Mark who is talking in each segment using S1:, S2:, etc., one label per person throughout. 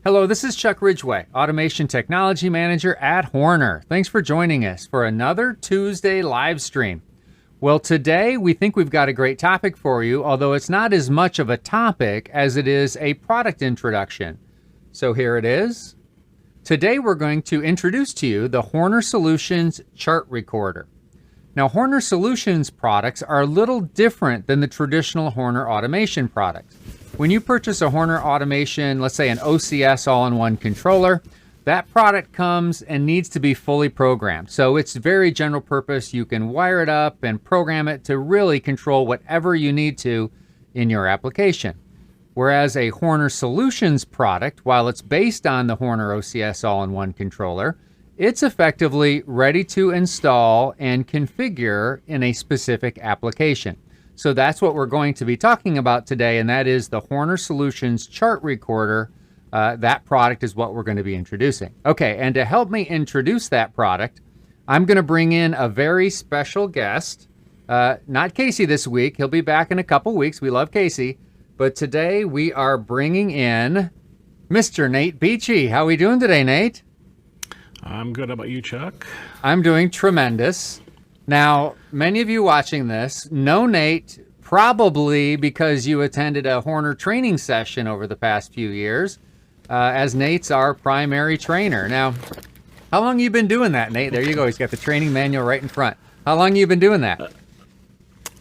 S1: Hello, this is Chuck Ridgway, Automation Technology Manager at Horner. Thanks for joining us for another Tuesday live stream. Well, today we think we've got a great topic for you, although it's not as much of a topic as it is a product introduction. So here it is. Today we're going to introduce to you the Horner Solutions Chart Recorder. Now, Horner Solutions products are a little different than the traditional Horner automation products. When you purchase a Horner automation, let's say an OCS all-in-one controller, that product comes and needs to be fully programmed. So it's very general purpose. You can wire it up and program it to really control whatever you need to in your application. Whereas a Horner Solutions product, while it's based on the Horner OCS all-in-one controller, it's effectively ready to install and configure in a specific application. So that's what we're going to be talking about today, and that is the Horner Solutions Chart Recorder. That product is what we're going to be introducing. Okay, and to help me introduce that product, I'm going to bring in a very special guest. Not Casey this week. He'll be back in a couple weeks. We love Casey. But today we are bringing in Mr. Nate Beachy. How are we doing today, Nate?
S2: I'm good. How about you, Chuck?
S1: I'm doing tremendous. Now, many of you watching this know Nate probably because you attended a Horner training session over the past few years, as Nate's our primary trainer. Now, how long have you been doing that, Nate? There you go. He's got the training manual right in front. How long have you been doing that?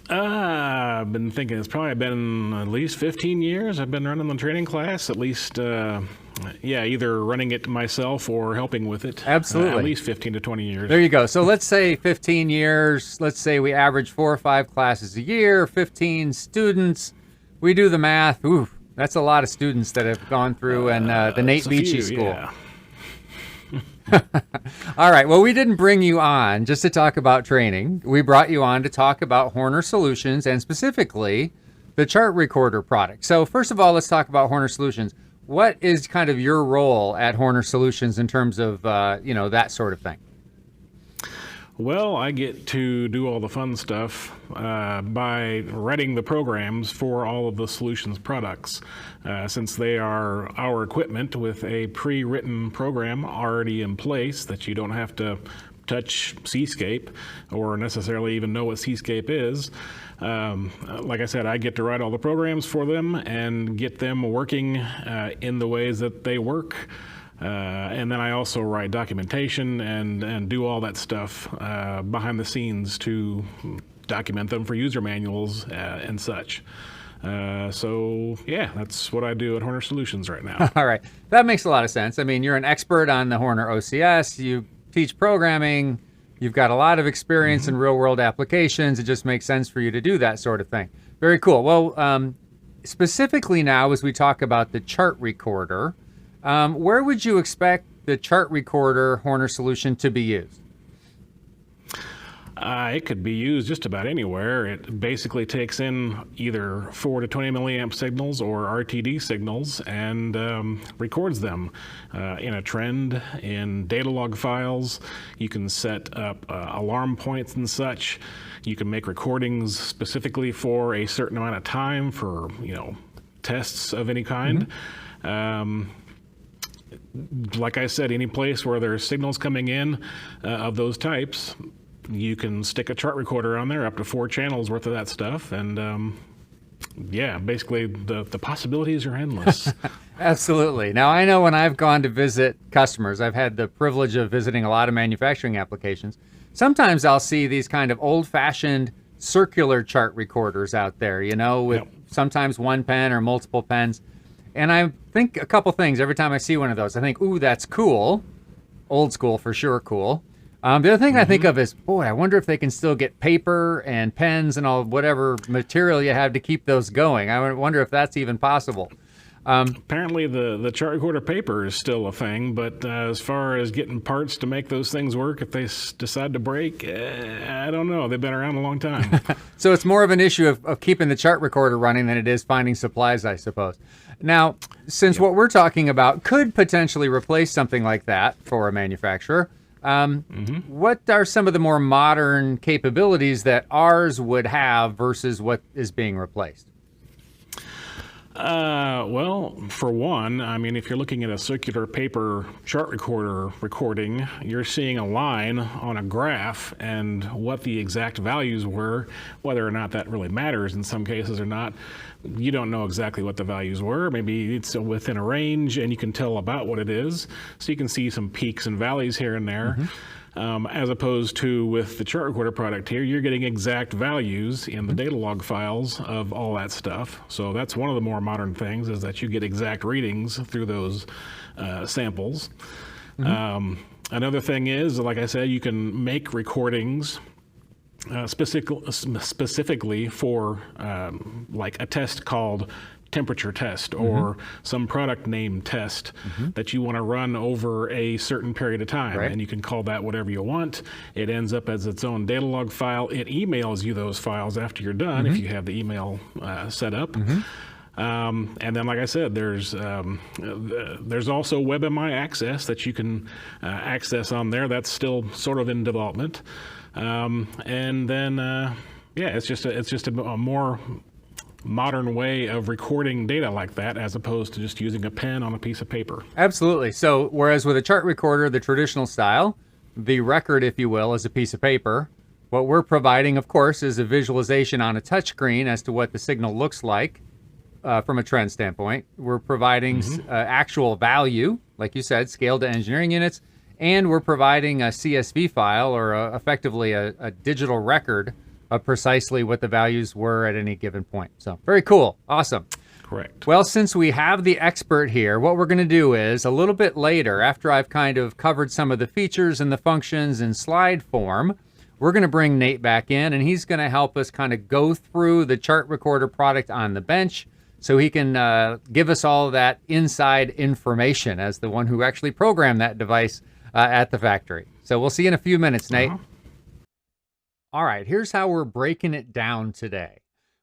S2: I've been thinking it's probably been at least 15 years. I've been running the training class, at least, either running it myself or helping with it.
S1: Absolutely.
S2: At least 15 to 20 years.
S1: There you go. So let's say 15 years. Let's say we average 4 or 5 classes a year, 15 students. We do the math. Ooh, that's a lot of students that have gone through and the Nate Beachy School.
S2: Yeah.
S1: All right. Well, we didn't bring you on just to talk about training. We brought you on to talk about Horner Solutions and specifically the Chart Recorder product. So first of all, let's talk about Horner Solutions. What is kind of your role at Horner Solutions in terms of, that sort of thing?
S2: Well, I get to do all the fun stuff by writing the programs for all of the Solutions products. Since they are our equipment with a pre-written program already in place that you don't have to touch Cscape or necessarily even know what Cscape is. Like I said, I get to write all the programs for them and get them working in the ways that they work. And then I also write documentation and do all that stuff behind the scenes to document them for user manuals and such. That's what I do at Horner Solutions right now.
S1: All right. That makes a lot of sense. I mean, you're an expert on the Horner OCS. You teach programming. You've got a lot of experience in real-world applications. It just makes sense for you to do that sort of thing. Very cool. Well, specifically now, as we talk about the Chart Recorder, where would you expect the Chart Recorder Horner solution to be used?
S2: It could be used just about anywhere. It basically takes in either 4 to 20 milliamp signals or RTD signals and records them in a trend, in data log files. You can set up alarm points and such. You can make recordings specifically for a certain amount of time for, tests of any kind. Like I said, any place where there's signals coming in of those types, you can stick a chart recorder on there, up to 4 channels worth of that stuff, and basically the possibilities are endless.
S1: Absolutely. Now, I know when I've gone to visit customers, I've had the privilege of visiting a lot of manufacturing applications. Sometimes I'll see these kind of old-fashioned circular chart recorders out there, with sometimes one pen or multiple pens. And I think a couple things every time I see one of those. I think, ooh, that's cool. Old school for sure, cool. The other thing I think of is, boy, I wonder if they can still get paper and pens and all whatever material you have to keep those going. I wonder if that's even possible.
S2: Apparently the chart recorder paper is still a thing, but as far as getting parts to make those things work, if they decide to break, I don't know. They've been around a long time.
S1: So it's more of an issue of keeping the chart recorder running than it is finding supplies, I suppose. Now, since what we're talking about could potentially replace something like that for a manufacturer, what are some of the more modern capabilities that ours would have versus what is being replaced?
S2: Well, for one, I mean, if you're looking at a circular paper chart recorder recording, you're seeing a line on a graph, and what the exact values were, whether or not that really matters in some cases or not, you don't know exactly what the values were. Maybe it's within a range and you can tell about what it is. So you can see some peaks and valleys here and there. As opposed to with the chart recorder product here, you're getting exact values in the data log files of all that stuff. So that's one of the more modern things, is that you get exact readings through those samples. Another thing is, like I said, you can make recordings specifically for like a test called temperature test, or some product name test that you want to run over a certain period of time.
S1: Right.
S2: And you can call that whatever you want. It ends up as its own data log file. It emails you those files after you're done, if you have the email set up. And then, like I said, there's also WebMI access that you can access on there. That's still sort of in development. And then, yeah, it's just a more modern way of recording data like that, as opposed to just using a pen on a piece of paper.
S1: Absolutely. So whereas with a chart recorder, the traditional style, the record, if you will, is a piece of paper. What we're providing, of course, is a visualization on a touchscreen as to what the signal looks like from a trend standpoint. We're providing actual value, like you said, scaled to engineering units, and we're providing a CSV file, or effectively a digital record of precisely what the values were at any given point. So very cool. Awesome.
S2: Correct.
S1: Well, since we have the expert here, what we're going to do is a little bit later, after I've kind of covered some of the features and the functions in slide form, we're going to bring Nate back in, and he's going to help us kind of go through the chart recorder product on the bench, so he can give us all that inside information as the one who actually programmed that device at the factory. So we'll see you in a few minutes, Nate. All right, here's how we're breaking it down today.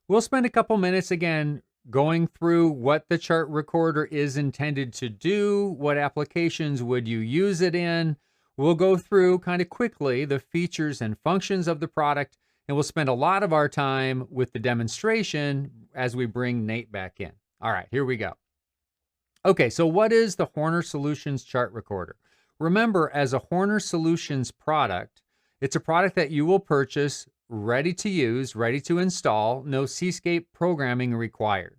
S1: We'll spend a couple minutes again going through what the chart recorder is intended to do, what applications would you use it in. We'll go through kind of quickly the features and functions of the product, and we'll spend a lot of our time with the demonstration as we bring Nate back in. All right, here we go. Okay, so what is the Horner Solutions chart recorder? Remember, as a Horner Solutions product, it's a product that you will purchase ready to use, ready to install, no Cscape programming required.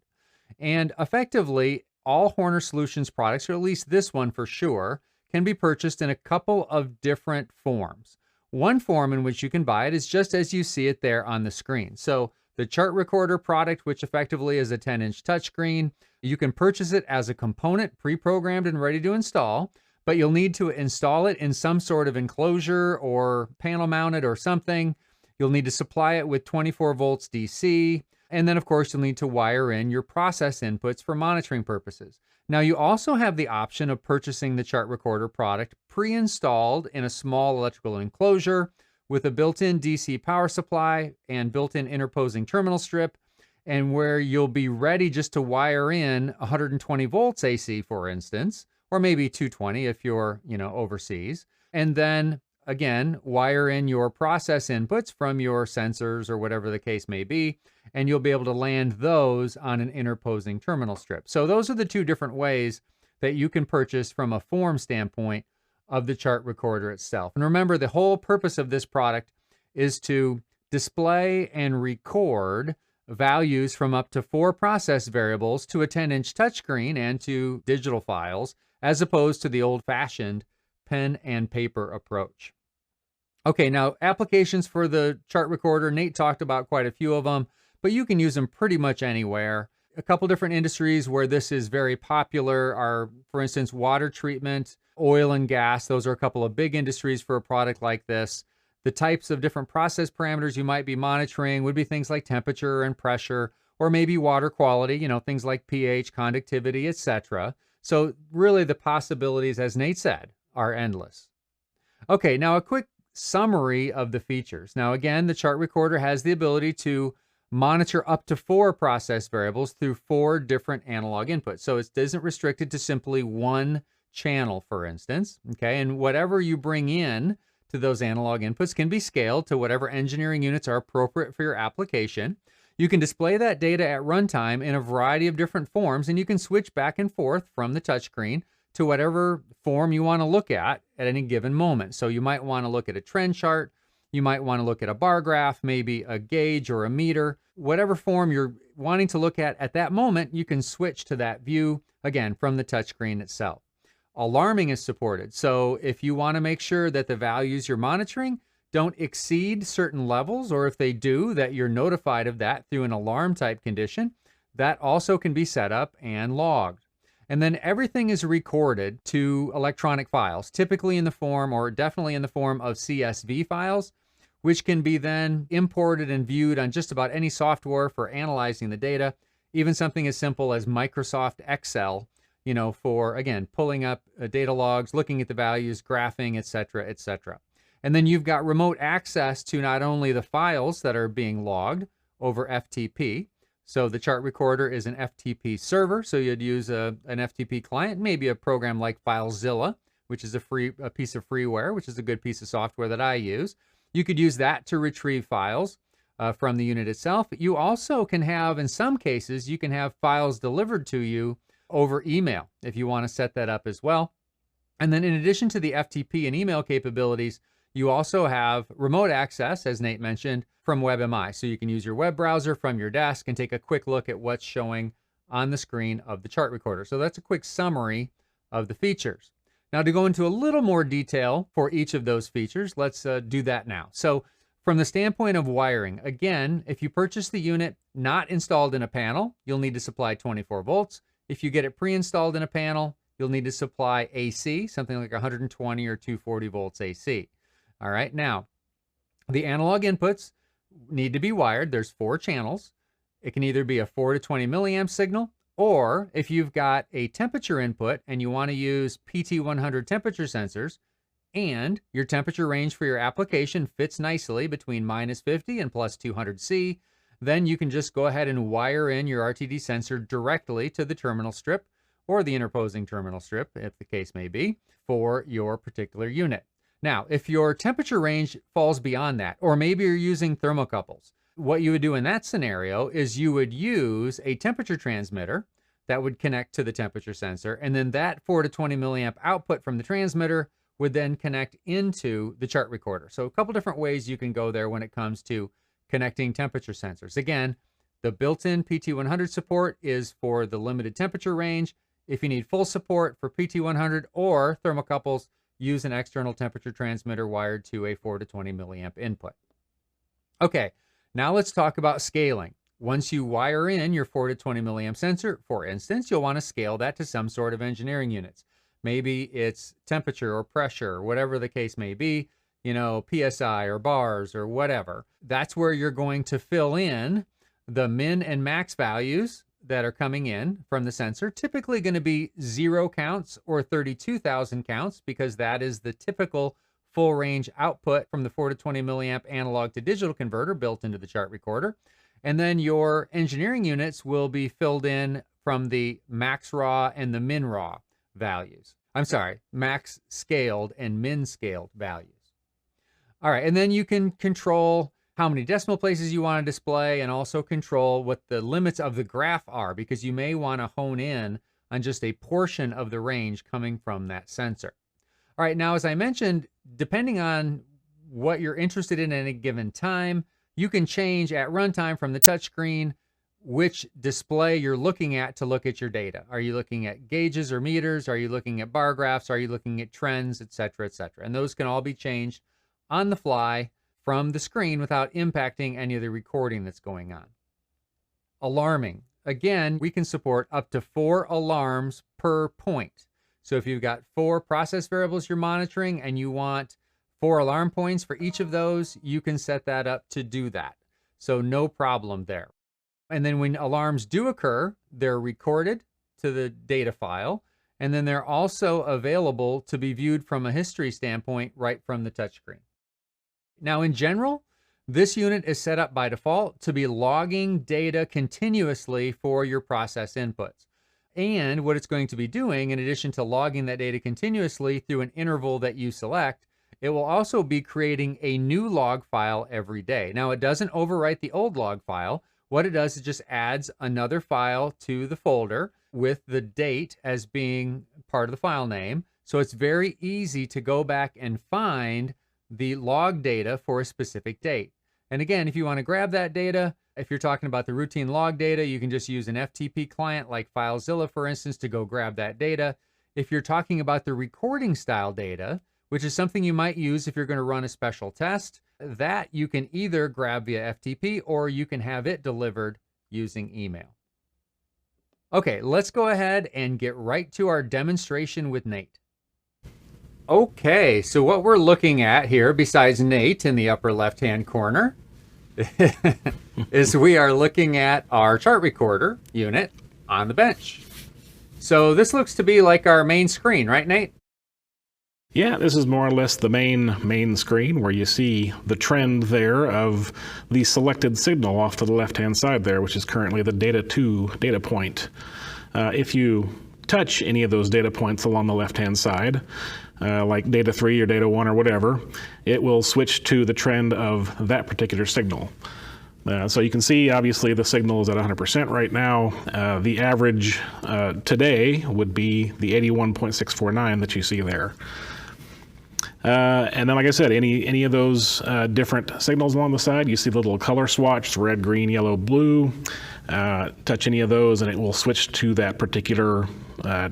S1: And effectively, all Horner Solutions products, or at least this one for sure, can be purchased in a couple of different forms. One form in which you can buy it is just as you see it there on the screen. So the chart recorder product, which effectively is a 10-inch touchscreen, you can purchase it as a component pre-programmed and ready to install, but you'll need to install it in some sort of enclosure or panel mounted or something. You'll need to supply it with 24 volts DC. And then, of course, you'll need to wire in your process inputs for monitoring purposes. Now, you also have the option of purchasing the chart recorder product pre-installed in a small electrical enclosure with a built-in DC power supply and built-in interposing terminal strip, and where you'll be ready just to wire in 120 volts AC, for instance, or maybe 220 if you're, overseas. And then, again, wire in your process inputs from your sensors or whatever the case may be, and you'll be able to land those on an interposing terminal strip. So those are the two different ways that you can purchase from a form standpoint of the chart recorder itself. And remember, the whole purpose of this product is to display and record values from up to 4 process variables to a 10-inch touchscreen and to digital files, as opposed to the old-fashioned pen and paper approach. Okay, now applications for the chart recorder, Nate talked about quite a few of them, but you can use them pretty much anywhere. A couple different industries where this is very popular are, for instance, water treatment, oil and gas. Those are a couple of big industries for a product like this. The types of different process parameters you might be monitoring would be things like temperature and pressure, or maybe water quality, things like pH, conductivity, etc. So really the possibilities, as Nate said, are endless. Okay, now a quick summary of the features. Now again, the chart recorder has the ability to monitor up to 4 process variables through 4 different analog inputs. So it isn't restricted to simply one channel, for instance. Okay, and whatever you bring in to those analog inputs can be scaled to whatever engineering units are appropriate for your application. You can display that data at runtime in a variety of different forms, and you can switch back and forth from the touchscreen to whatever form you want to look at any given moment. So you might want to look at a trend chart, you might want to look at a bar graph, maybe a gauge or a meter. Whatever form you're wanting to look at that moment, you can switch to that view, again, from the touchscreen itself. Alarming is supported. So if you want to make sure that the values you're monitoring don't exceed certain levels, or if they do, that you're notified of that through an alarm type condition, that also can be set up and logged. And then everything is recorded to electronic files, typically in the form, or definitely in the form of CSV files, which can be then imported and viewed on just about any software for analyzing the data, even something as simple as Microsoft Excel, for, again, pulling up data logs, looking at the values, graphing, etc., etc. And then you've got remote access to not only the files that are being logged over FTP. So the chart recorder is an FTP server. So you'd use an FTP client, maybe a program like FileZilla, which is a piece of freeware, which is a good piece of software that I use. You could use that to retrieve files from the unit itself. You also can have, in some cases, you can have files delivered to you over email if you want to set that up as well. And then in addition to the FTP and email capabilities, you also have remote access, as Nate mentioned, from WebMI. So you can use your web browser from your desk and take a quick look at what's showing on the screen of the chart recorder. So that's a quick summary of the features. Now, to go into a little more detail for each of those features, let's do that now. So from the standpoint of wiring, again, if you purchase the unit not installed in a panel, you'll need to supply 24 volts. If you get it pre-installed in a panel, you'll need to supply AC, something like 120 or 240 volts AC. All right, now, the analog inputs need to be wired. There's 4 channels. It can either be a 4 to 20 milliamp signal, or if you've got a temperature input and you want to use PT100 temperature sensors, and your temperature range for your application fits nicely between -50 and +200C, then you can just go ahead and wire in your RTD sensor directly to the terminal strip or the interposing terminal strip, if the case may be, for your particular unit. Now, if your temperature range falls beyond that, or maybe you're using thermocouples, what you would do in that scenario is you would use a temperature transmitter that would connect to the temperature sensor, and then that 4 to 20 milliamp output from the transmitter would then connect into the chart recorder. So a couple different ways you can go there when it comes to connecting temperature sensors. Again, the built-in PT100 support is for the limited temperature range. If you need full support for PT100 or thermocouples, use an external temperature transmitter wired to a 4 to 20 milliamp input. Okay, now let's talk about scaling. Once you wire in your 4 to 20 milliamp sensor, for instance, you'll want to scale that to some sort of engineering units. Maybe it's temperature or pressure, whatever the case may be, PSI or bars or whatever. That's where you're going to fill in the min and max values that are coming in from the sensor, typically going to be 0 counts or 32,000 counts, because that is the typical full range output from the 4 to 20 milliamp analog to digital converter built into the chart recorder. And then your engineering units will be filled in from the max raw and the min raw values. I'm sorry, max scaled and min scaled values. All right, and then you can control how many decimal places you want to display, and also control what the limits of the graph are, because you may want to hone in on just a portion of the range coming from that sensor. All right, now as I mentioned, depending on what you're interested in at any given time, you can change at runtime from the touchscreen which display you're looking at to look at your data. Are you looking at gauges or meters? Are you looking at bar graphs? Are you looking at trends, etc., etc.? And those can all be changed on the fly from the screen without impacting any of the recording that's going on. Alarming. Again, we can support up to 4 alarms per point. So if you've got 4 process variables you're monitoring and you want 4 alarm points for each of those, you can set that up to do that. So no problem there. And then when alarms do occur, they're recorded to the data file, and then they're also available to be viewed from a history standpoint right from the touchscreen. Now, in general, this unit is set up by default to be logging data continuously for your process inputs. And what it's going to be doing, in addition to logging that data continuously through an interval that you select, it will also be creating a new log file every day. Now, it doesn't overwrite the old log file. What it does is just adds another file to the folder with the date as being part of the file name. So it's very easy to go back and find the log data for a specific date. And again, if you want to grab that data, if you're talking about the routine log data, you can just use an FTP client like FileZilla, for instance, to go grab that data. If you're talking about the recording style data, which is something you might use if you're going to run a special test, that you can either grab via FTP or you can have it delivered using email. Okay, let's go ahead and get right to our demonstration with Nate. Okay, so what we're looking at here, besides Nate in the upper left-hand corner, is we are looking at our chart recorder unit on the bench. So this looks to be like our main screen, right, Nate?
S2: Yeah, this is more or less the main screen where you see the trend there of the selected signal off to the left-hand side there, which is currently the data 2 data point. If you touch any of those data points along the left-hand side, like data 3 or data 1 or whatever, it will switch to the trend of that particular signal. So you can see, obviously, the signal is at 100% right now. The average today would be the 81.649 that you see there. And then, like I said, any of those different signals along the side, you see the little color swatch, red, green, yellow, blue. Touch any of those and it will switch to that particular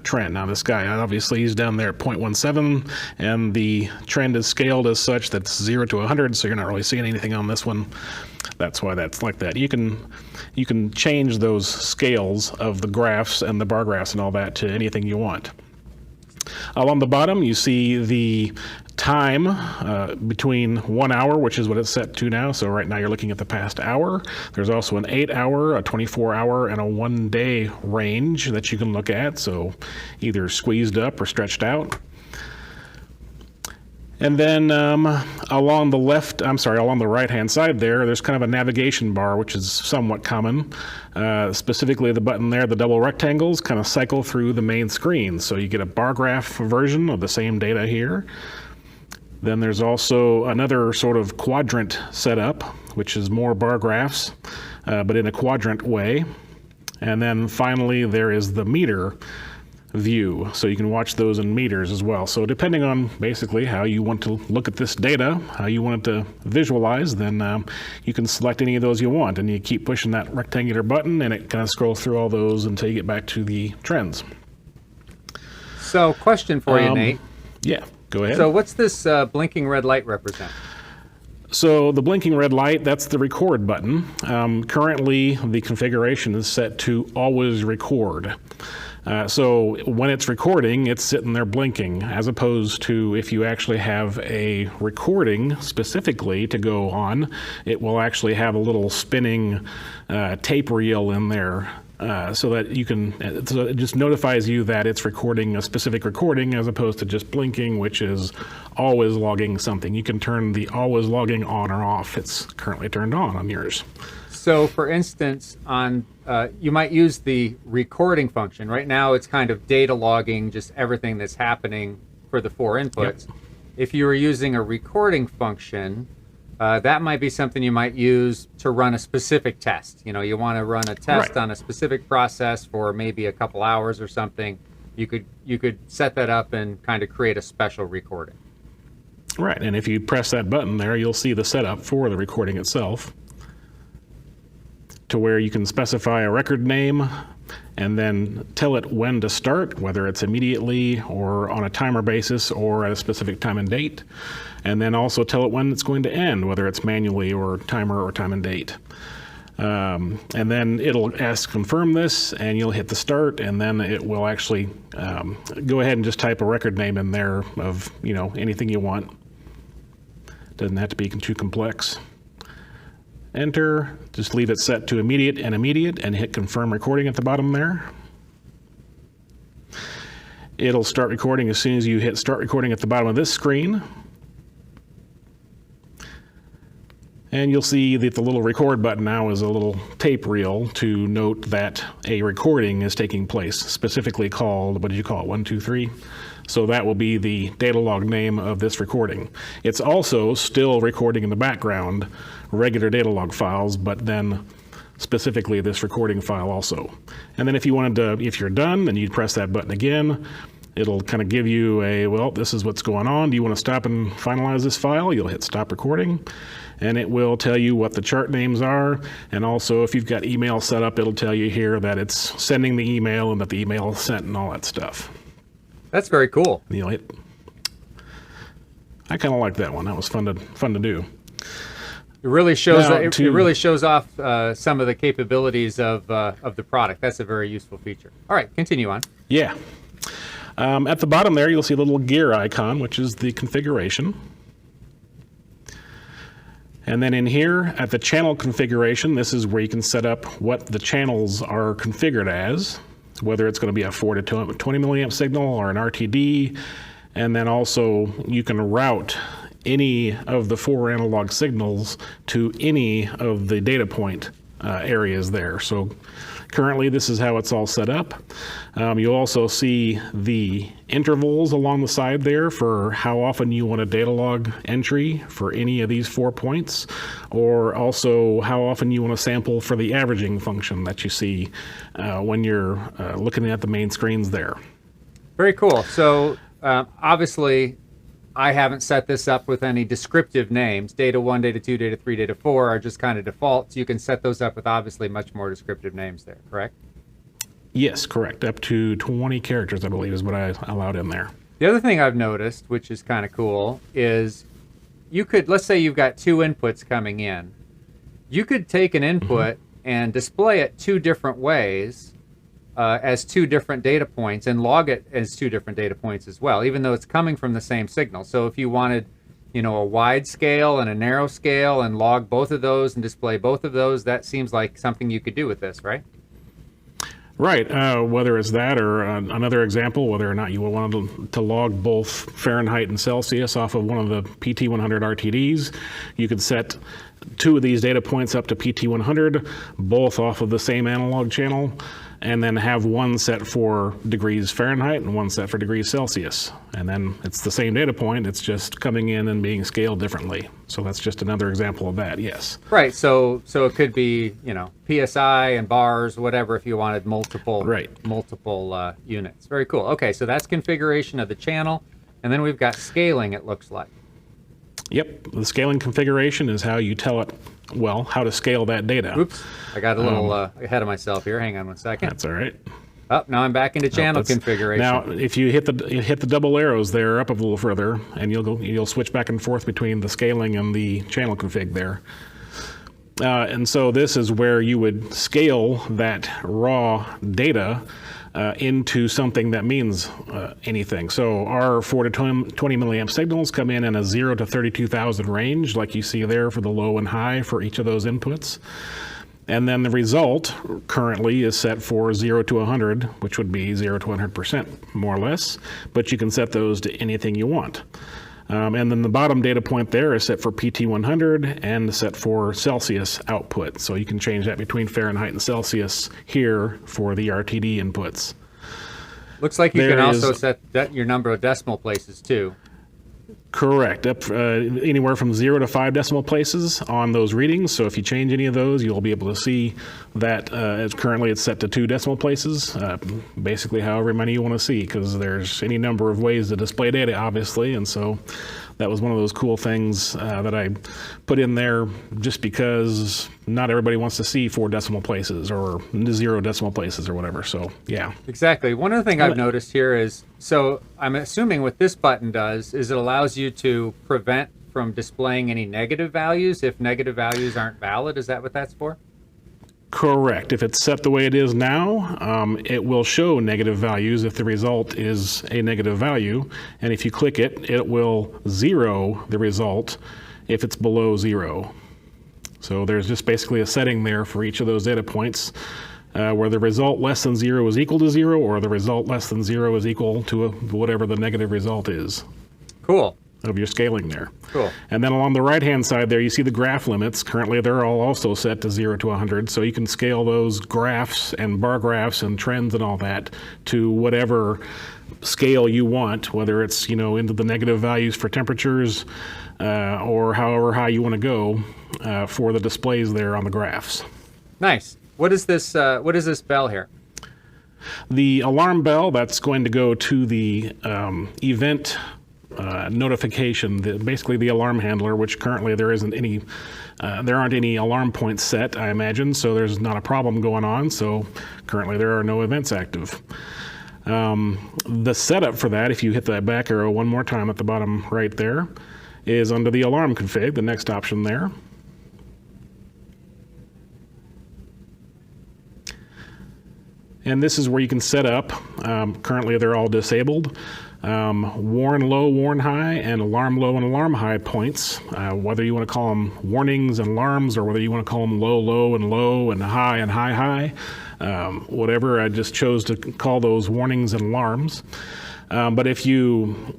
S2: trend. Now this guy, obviously he's down there at 0.17 and the trend is scaled as such that's 0 to 100, so you're not really seeing anything on this one. That's why that's like that. You can change those scales of the graphs and the bar graphs and all that to anything you want. Along the bottom, you see the time between 1 hour, which is what it's set to now. So right now you're looking at the past hour. There's also an 8-hour, a 24-hour, and a 1-day range that you can look at. So either squeezed up or stretched out. And then along the right-hand side there's kind of a navigation bar, which is somewhat common. Specifically the button there, the double rectangles, kind of cycle through the main screen. So you get a bar graph version of the same data here. Then there's also another sort of quadrant setup, which is more bar graphs, but in a quadrant way. And then finally there is the meter view, so you can watch those in meters as well. So depending on basically how you want to look at this data, how you want it to visualize, then you can select any of those you want, and you keep pushing that rectangular button and it kind of scrolls through all those until you get back to the trends.
S1: So question for you, Nate.
S2: Yeah, go ahead.
S1: So what's this blinking red light represent?
S2: So the blinking red light, that's the record button. Currently the configuration is set to always record. So when it's recording, it's sitting there blinking, as opposed to if you actually have a recording specifically to go on, it will actually have a little spinning tape reel in there. So that you can, so it just notifies you that it's recording a specific recording as opposed to just blinking, which is always logging something. You can turn the always logging on or off. It's currently turned on yours.
S1: So for instance, on you might use the recording function. Right now it's kind of data logging just everything that's happening for the 4 inputs. Yep. If you were using a recording function, that might be something you might use to run a specific test. You know, you want to run a test on a specific process for maybe a couple hours or something. You could set that up and kind of create a special recording.
S2: Right, and if you press that button there, you'll see the setup for the recording itself, to where you can specify a record name and then tell it when to start, whether it's immediately or on a timer basis or at a specific time and date. And then also tell it when it's going to end, whether it's manually or timer or time and date. And then it'll ask confirm this, and you'll hit the start, and then it will actually go ahead and just type a record name in there of, you know, anything you want. Doesn't have to be too complex. Enter, just leave it set to immediate, and hit confirm recording at the bottom there. It'll start recording as soon as you hit start recording at the bottom of this screen. And you'll see that the little record button now is a little tape reel to note that a recording is taking place, specifically called, what did you call it, 1, 2, 3? So that will be the data log name of this recording. It's also still recording in the background regular data log files, but then specifically this recording file also. And then if you wanted to, if you're done, then you'd press that button again. It'll kind of give you a, well, this is what's going on. Do you want to stop and finalize this file? You'll hit stop recording, and it will tell you what the chart names are. And also, if you've got email set up, it'll tell you here that it's sending the email and that the email is sent and all that stuff.
S1: That's very cool.
S2: And you'll hit. I kind of like that one. That was fun to do.
S1: It really shows.
S2: Now,
S1: It really shows off some of the capabilities of the product. That's a very useful feature. All right, continue on.
S2: Yeah. At the bottom there, you'll see a little gear icon, which is the configuration. And then in here, at the channel configuration, this is where you can set up what the channels are configured as, whether it's going to be a 4 to 20 milliamp signal or an RTD. And then also, you can route any of the 4 analog signals to any of the data point areas there. So currently, this is how it's all set up. You'll also see the intervals along the side there for how often you want a data log entry for any of these 4 points, or also how often you want to sample for the averaging function that you see when you're looking at the main screens there.
S1: Very cool. So obviously, I haven't set this up with any descriptive names. Data 1, Data 2, Data 3, Data 4 are just kind of defaults. You can set those up with obviously much more descriptive names there, correct?
S2: Yes, correct. Up to 20 characters, I believe, is what I allowed in there.
S1: The other thing I've noticed, which is kind of cool, is you could, let's say you've got 2 inputs coming in. You could take an input and display it 2 different ways as 2 different data points and log it as 2 different data points as well, even though it's coming from the same signal. So if you wanted, you know, a wide scale and a narrow scale and log both of those and display both of those, that seems like something you could do with this, right?
S2: Right. Whether it's that or another example, whether or not you want to log both Fahrenheit and Celsius off of one of the PT100 RTDs, you could set 2 of these data points up to PT100, both off of the same analog channel, and then have one set for degrees Fahrenheit and one set for degrees Celsius. And then it's the same data point, it's just coming in and being scaled differently. So that's just another example of that, yes.
S1: Right, so it could be, you know, PSI and bars, whatever, if you wanted multiple units. Very cool. Okay, so that's configuration of the channel, and then we've got scaling, it looks like.
S2: Yep, the scaling configuration is how you tell it, well, how to scale that data.
S1: Oops, I got a little ahead of myself here. Hang on one second.
S2: That's all right.
S1: Oh, now I'm back into channel configuration.
S2: Now, if you hit the double arrows there up a little further, and you'll switch back and forth between the scaling and the channel config there. And so this is where you would scale that raw data into something that means anything. So our 4 to 20 milliamp signals come in a 0 to 32,000 range, like you see there for the low and high for each of those inputs. And then the result currently is set for 0 to 100, which would be 0 to 100%, more or less. But you can set those to anything you want. And then the bottom data point there is set for PT100 and set for Celsius output. So you can change that between Fahrenheit and Celsius here for the RTD inputs.
S1: Looks like you can also set your number of decimal places too.
S2: Correct. Up anywhere from 0 to 5 decimal places on those readings. So if you change any of those, you'll be able to see that currently it's set to 2 decimal places, basically however many you want to see, because there's any number of ways to display data, obviously. And so that was one of those cool things that I put in there just because not everybody wants to see 4 decimal places or 0 decimal places or whatever. So, yeah.
S1: Exactly. One other thing I've noticed here is, so I'm assuming what this button does is it allows you to prevent from displaying any negative values if negative values aren't valid. Is that what that's for?
S2: Correct. If it's set the way it is now, it will show negative values if the result is a negative value. And if you click it, it will 0 the result if it's below 0. So there's just basically a setting there for each of those data points where the result less than 0 is equal to 0, or the result less than 0 is equal to whatever the negative result is.
S1: Cool.
S2: Of your scaling there.
S1: Cool.
S2: And then along the right-hand side there, you see the graph limits. Currently, they're all also set to 0 to 100, so you can scale those graphs and bar graphs and trends and all that to whatever scale you want, whether it's, you know, into the negative values for temperatures or however high you want to go for the displays there on the graphs.
S1: Nice. What is this bell here?
S2: The alarm bell, that's going to go to the event notification, basically the alarm handler, which currently there aren't any alarm points set, I imagine, so there's not a problem going on. So currently there are no events active. The setup for that, if you hit that back arrow one more time at the bottom right there, is under the alarm config, the next option there. And this is where you can set up, currently they're all disabled, warn low, warn high, and alarm low and alarm high points, whether you want to call them warnings and alarms or whether you want to call them low, low, and high, high. Whatever, I just chose to call those warnings and alarms. But if you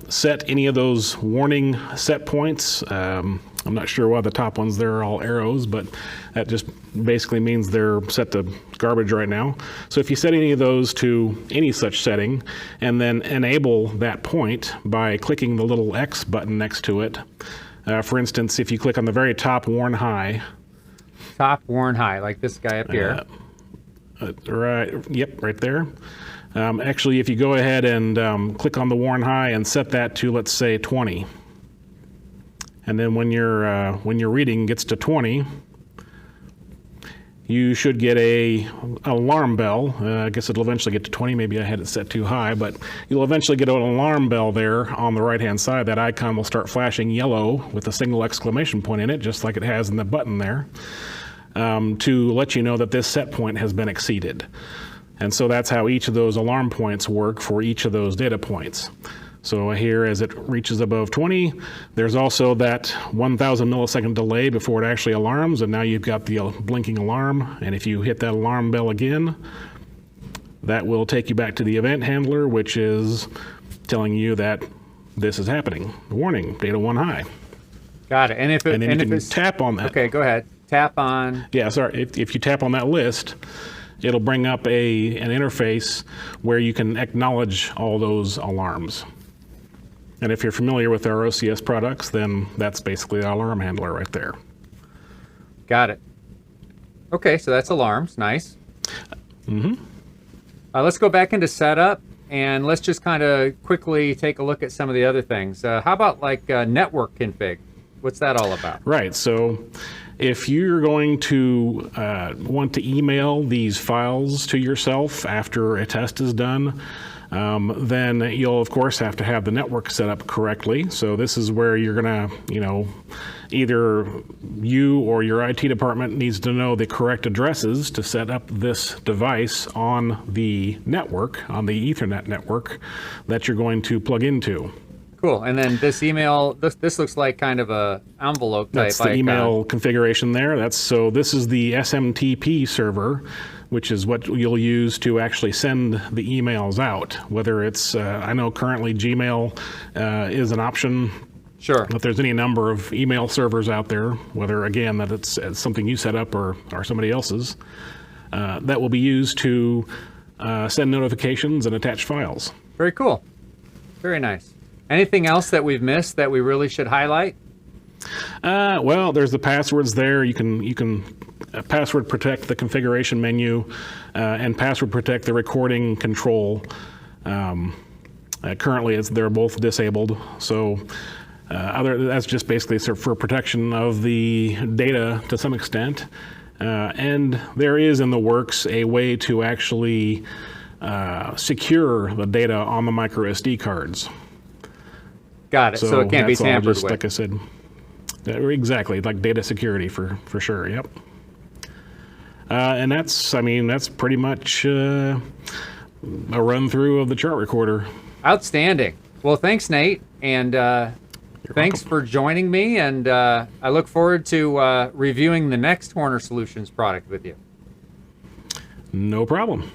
S2: set any of those warning set points, I'm not sure why the top ones there are all arrows, but that just basically means they're set to garbage right now. So if you set any of those to any such setting and then enable that point by clicking the little X button next to it, for instance, if you click on the very top warn high.
S1: Top warn high, like this guy up here.
S2: Right, yep, right there. Actually, if you go ahead and click on the warn high and set that to, let's say, 20, and then when your reading gets to 20, you should get an alarm bell. I guess it'll eventually get to 20. Maybe I had it set too high, but you'll eventually get an alarm bell there on the right-hand side. That icon will start flashing yellow with a single exclamation point in it, just like it has in the button there, to let you know that this set point has been exceeded. And so that's how each of those alarm points work for each of those data points. So here, as it reaches above 20, there's also that 1,000 millisecond delay before it actually alarms, and now you've got the blinking alarm. And if you hit that alarm bell again, that will take you back to the event handler, which is telling you that this is happening. Warning, data 1 high.
S1: Got it. And if
S2: then you can tap on that.
S1: Okay, go ahead. Tap on.
S2: Yeah, sorry. If you tap on that list, it'll bring up an interface where you can acknowledge all those alarms. And if you're familiar with our OCS products, then that's basically the alarm handler right there.
S1: Got it. Okay, so that's alarms. Nice. Let's go back into setup, and let's just kind of quickly take a look at some of the other things. How about like network config? What's that all about?
S2: Right. So if you're going to want to email these files to yourself after a test is done, then you'll of course have to have the network set up correctly. So this is where you're gonna, either you or your IT department needs to know the correct addresses to set up this device on the network, on the Ethernet network that you're going to plug into.
S1: Cool. And then this email, this looks like kind of a envelope type.
S2: That's the email configuration there. So this is the SMTP server, which is what you'll use to actually send the emails out. Whether it's, I know currently Gmail is an option.
S1: Sure.
S2: If there's any number of email servers out there, whether again that it's something you set up or somebody else's, that will be used to send notifications and attach files.
S1: Very cool. Very nice. Anything else that we've missed that we really should highlight?
S2: Well, there's the passwords there. You can password protect the configuration menu and password protect the recording control. Currently, they're both disabled. So that's just basically for protection of the data to some extent. And there is in the works a way to actually secure the data on the micro SD cards.
S1: Got it. So it can't be tampered with.
S2: Like I said, exactly, like data security for sure. Yep. And that's pretty much a run through of the chart recorder.
S1: Outstanding. Well, thanks, Nate, and thanks for joining me. And I look forward to reviewing the next Horner Solutions product with you.
S2: No problem.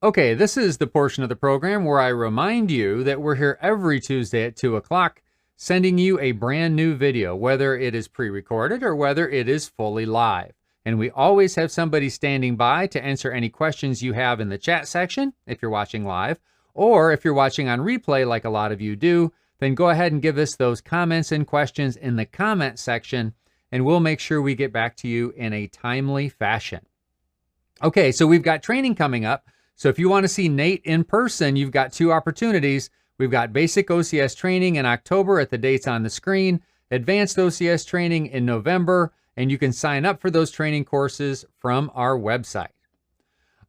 S1: Okay, this is the portion of the program where I remind you that we're here every Tuesday at 2 o'clock, sending you a brand new video, whether it is pre-recorded or whether it is fully live. And we always have somebody standing by to answer any questions you have in the chat section, if you're watching live, or if you're watching on replay like a lot of you do, then go ahead and give us those comments and questions in the comment section, and we'll make sure we get back to you in a timely fashion. Okay, so we've got training coming up. So if you want to see Nate in person, you've got two opportunities. We've got basic OCS training in October at the dates on the screen, advanced OCS training in November, and you can sign up for those training courses from our website.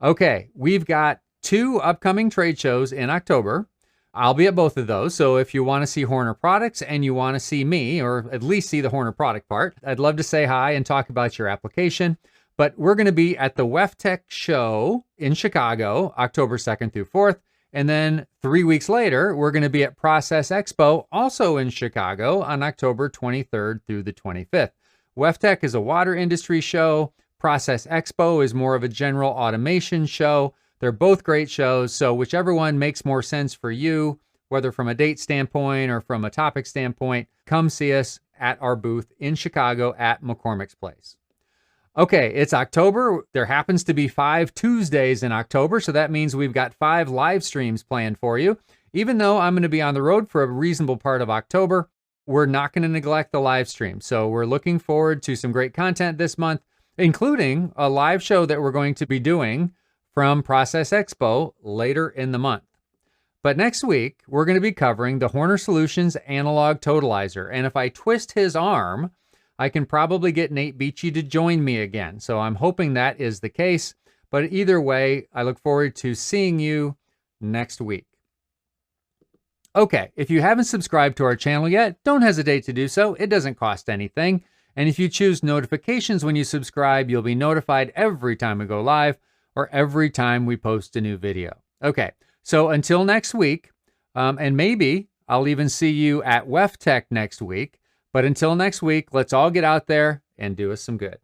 S1: Okay, we've got 2 upcoming trade shows in October. I'll be at both of those. So if you want to see Horner products and you want to see me, or at least see the Horner product part, I'd love to say hi and talk about your application. But we're going to be at the WEFTech show in Chicago, October 2nd through 4th. And then 3 weeks later, we're going to be at Process Expo, also in Chicago, on October 23rd through the 25th. WEFTech is a water industry show. Process Expo is more of a general automation show. They're both great shows, so whichever one makes more sense for you, whether from a date standpoint or from a topic standpoint, come see us at our booth in Chicago at McCormick's Place. Okay, it's October. There happens to be 5 Tuesdays in October, so that means we've got 5 live streams planned for you. Even though I'm going to be on the road for a reasonable part of October, we're not going to neglect the live stream. So we're looking forward to some great content this month, including a live show that we're going to be doing from Process Expo later in the month. But next week, we're going to be covering the Horner Solutions Analog Totalizer. And if I twist his arm, I can probably get Nate Beachy to join me again. So I'm hoping that is the case. But either way, I look forward to seeing you next week. Okay, if you haven't subscribed to our channel yet, don't hesitate to do so. It doesn't cost anything. And if you choose notifications when you subscribe, you'll be notified every time we go live or every time we post a new video. Okay, so until next week, and maybe I'll even see you at WEFTech next week. But until next week, let's all get out there and do us some good.